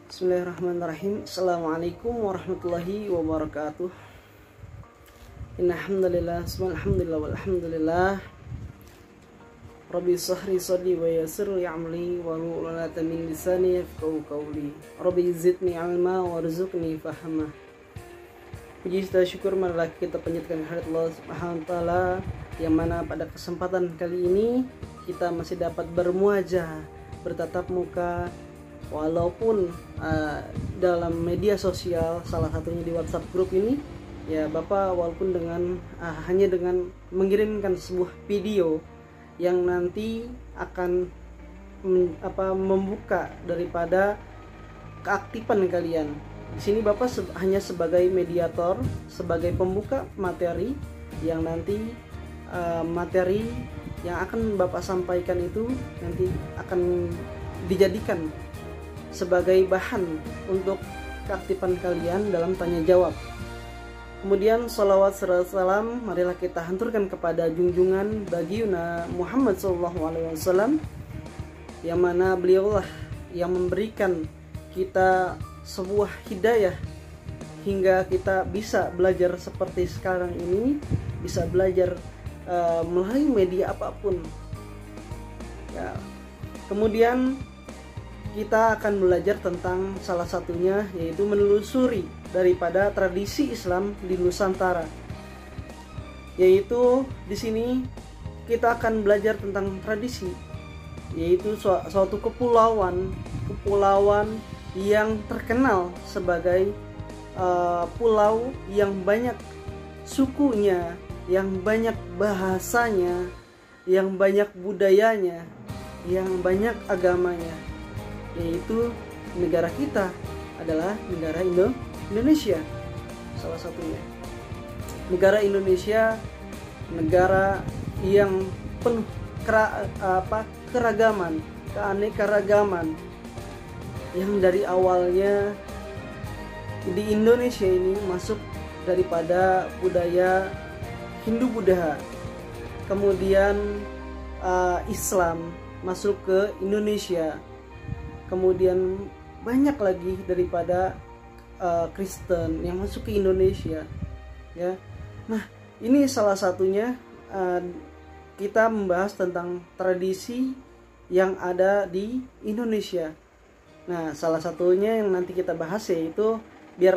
Bismillahirrahmanirrahim. Assalamualaikum warahmatullahi wabarakatuh. Inna hamdalillah, alhamdulillah walhamdulillah. Rabbi sahri sadri wa yassir li amri wa lulata min lisani yafqahu qawli. Rabbi zidni ilma warzuqni fahma. Puji serta syukur marilah kita panjatkan kehadirat Allah Subhanahu wa taala, yang mana pada kesempatan kali ini kita masih dapat bermuajah, bertatap muka, walaupun dalam media sosial, salah satunya di WhatsApp grup ini, ya Bapak, walaupun dengan hanya dengan mengirimkan sebuah video yang nanti akan membuka daripada keaktifan kalian. Di sini Bapak hanya sebagai mediator, sebagai pembuka materi yang nanti materi yang akan Bapak sampaikan itu nanti akan dijadikan sebagai bahan untuk keaktifan kalian dalam tanya jawab. Kemudian salawat serta salam marilah kita hanturkan kepada junjungan baginda Muhammad SAW, yang mana beliaulah yang memberikan kita sebuah hidayah hingga kita bisa belajar seperti sekarang ini, bisa belajar melalui media apapun ya. Kemudian kita akan belajar tentang salah satunya, yaitu menelusuri daripada tradisi Islam di Nusantara. Yaitu di sini kita akan belajar tentang tradisi, yaitu suatu kepulauan yang terkenal sebagai pulau yang banyak sukunya, yang banyak bahasanya, yang banyak budayanya, yang banyak agamanya, yaitu negara kita adalah negara Indonesia. Salah satunya negara Indonesia, negara yang penuh keragaman, keanekaragaman, yang dari awalnya di Indonesia ini masuk daripada budaya Hindu-Buddha, kemudian Islam masuk ke Indonesia, kemudian banyak lagi daripada Kristen yang masuk ke Indonesia ya. Nah, ini salah satunya kita membahas tentang tradisi yang ada di Indonesia. Nah, salah satunya yang nanti kita bahas yaitu biar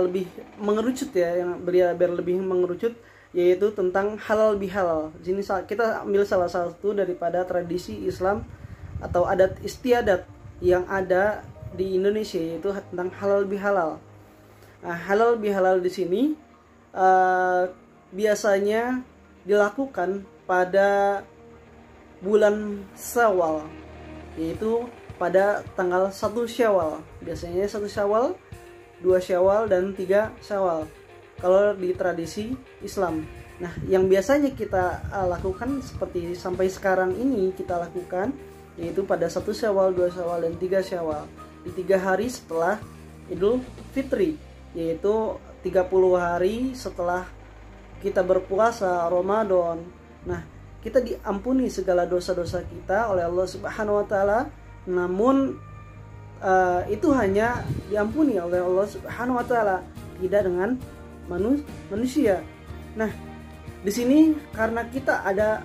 lebih mengerucut ya, biar lebih mengerucut, yaitu tentang halal bihalal. Di sini kita ambil salah satu daripada tradisi Islam atau adat istiadat yang ada di Indonesia, yaitu tentang halal bihalal. Nah, halal bihalal di sini biasanya dilakukan pada bulan Syawal, yaitu pada tanggal 1 Syawal. Biasanya 1 Syawal, 2 Syawal, dan 3 Syawal kalau di tradisi Islam. Nah, yang biasanya kita lakukan seperti sampai sekarang ini kita lakukan, yaitu pada 1 Syawal, 2 Syawal, dan 3 Syawal, di 3 hari setelah Idul Fitri, yaitu 30 hari setelah kita berpuasa Ramadan. Nah, kita diampuni segala dosa-dosa kita oleh Allah Subhanahu wa taala. Namun itu hanya diampuni oleh Allah Subhanahu wa taala, tidak dengan manusia. Nah, di sini karena kita ada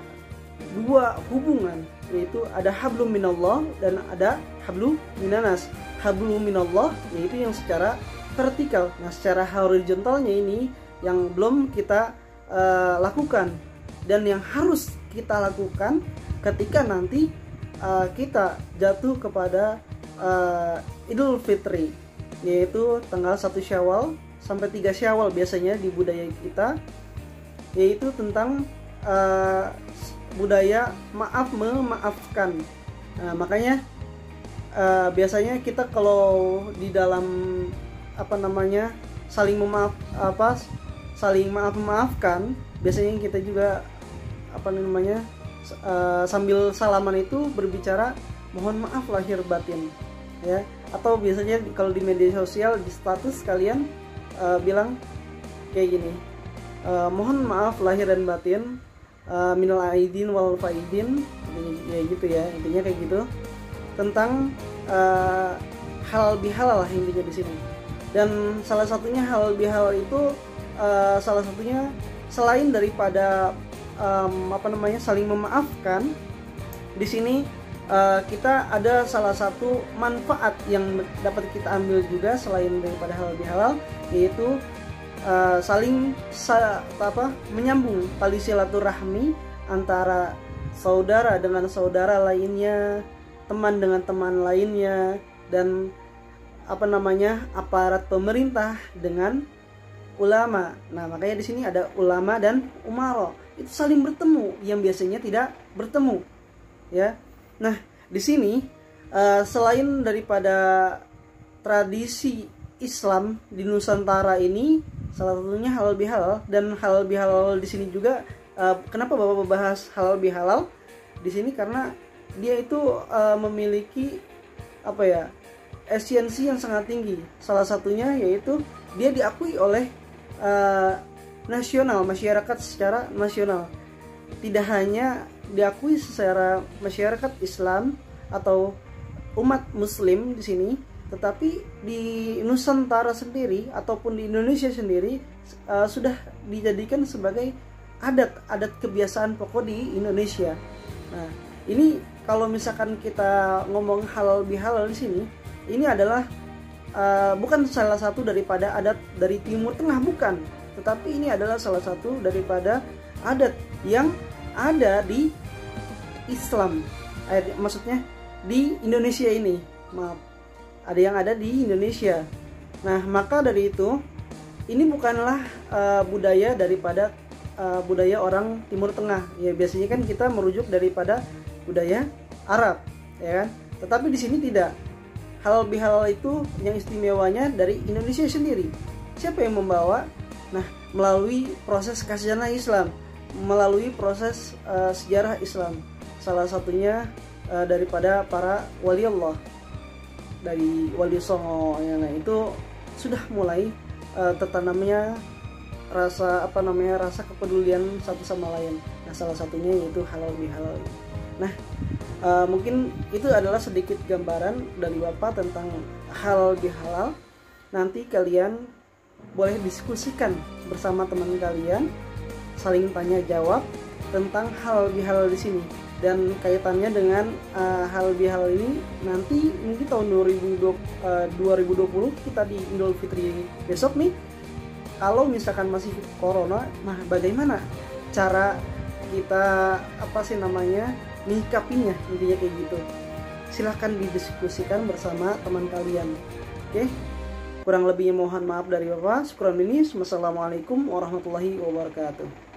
dua hubungan, yaitu ada hablum minallah dan ada hablum minanas. Hablum minallah yaitu yang secara vertikal. Nah, secara horizontalnya ini yang belum kita lakukan, dan yang harus kita lakukan ketika nanti kita jatuh kepada Idul Fitri, yaitu tanggal 1 Syawal sampai 3 Syawal biasanya di budaya kita, yaitu tentang budaya memaafkan. Nah, makanya biasanya kita kalau di dalam saling maafkan, biasanya kita juga sambil salaman itu berbicara mohon maaf lahir batin ya. Atau biasanya kalau di media sosial di status kalian bilang kayak gini, mohon maaf lahir dan batin, minal aidin wal faidin, ya gitu ya, intinya kayak gitu, tentang halal bihalal lah intinya di sini. Dan salah satunya halal bihalal itu salah satunya selain daripada saling memaafkan, di sini kita ada salah satu manfaat yang dapat kita ambil juga selain daripada halal bihalal, yaitu saling menyambung tali silaturahmi antara saudara dengan saudara lainnya, teman dengan teman lainnya, dan aparat pemerintah dengan ulama. Nah, makanya di sini ada ulama dan umara. Itu saling bertemu yang biasanya tidak bertemu, ya. Nah, di sini selain daripada tradisi Islam di Nusantara ini, salah satunya halal bihalal, dan halal bihalal di sini juga kenapa Bapak bahas halal bihalal di sini, karena dia itu memiliki esensi yang sangat tinggi. Salah satunya yaitu dia diakui oleh masyarakat secara nasional. Tidak hanya diakui secara masyarakat Islam atau umat Muslim di sini, tetapi di Nusantara sendiri ataupun di Indonesia sendiri sudah dijadikan sebagai adat kebiasaan pokok di Indonesia. Nah, ini kalau misalkan kita ngomong halal bihalal di sini, ini adalah bukan salah satu daripada adat dari Timur Tengah, bukan, tetapi ini adalah salah satu daripada adat yang ada di Islam, maksudnya di Indonesia ini, maaf, ada yang ada di Indonesia. Nah, maka dari itu ini bukanlah budaya daripada budaya orang Timur Tengah. Ya, biasanya kan kita merujuk daripada budaya Arab, ya kan? Tetapi di sini tidak. Halal bihalal itu yang istimewanya dari Indonesia sendiri. Siapa yang membawa? Nah, melalui proses khazanah Islam, melalui proses sejarah Islam. Salah satunya daripada para wali Allah, dari Wali Songo, ya, nah, itu sudah mulai tertanamnya rasa rasa kepedulian satu sama lain. Nah, salah satunya yaitu halal bihalal. Nah, mungkin itu adalah sedikit gambaran dari Bapak tentang halal bihalal. Nanti kalian boleh diskusikan bersama teman kalian, saling tanya jawab tentang halal bihalal di sini. Dan kaitannya dengan halal bihalal ini nanti mungkin tahun 2020 kita di Idul Fitri besok nih, kalau misalkan masih corona, nah bagaimana cara kita menyikapinya, intinya kayak gitu. Silahkan didiskusikan bersama teman kalian. Oke, kurang lebihnya mohon maaf dari Bapak. Syukran minis. Wassalamualaikum warahmatullahi wabarakatuh.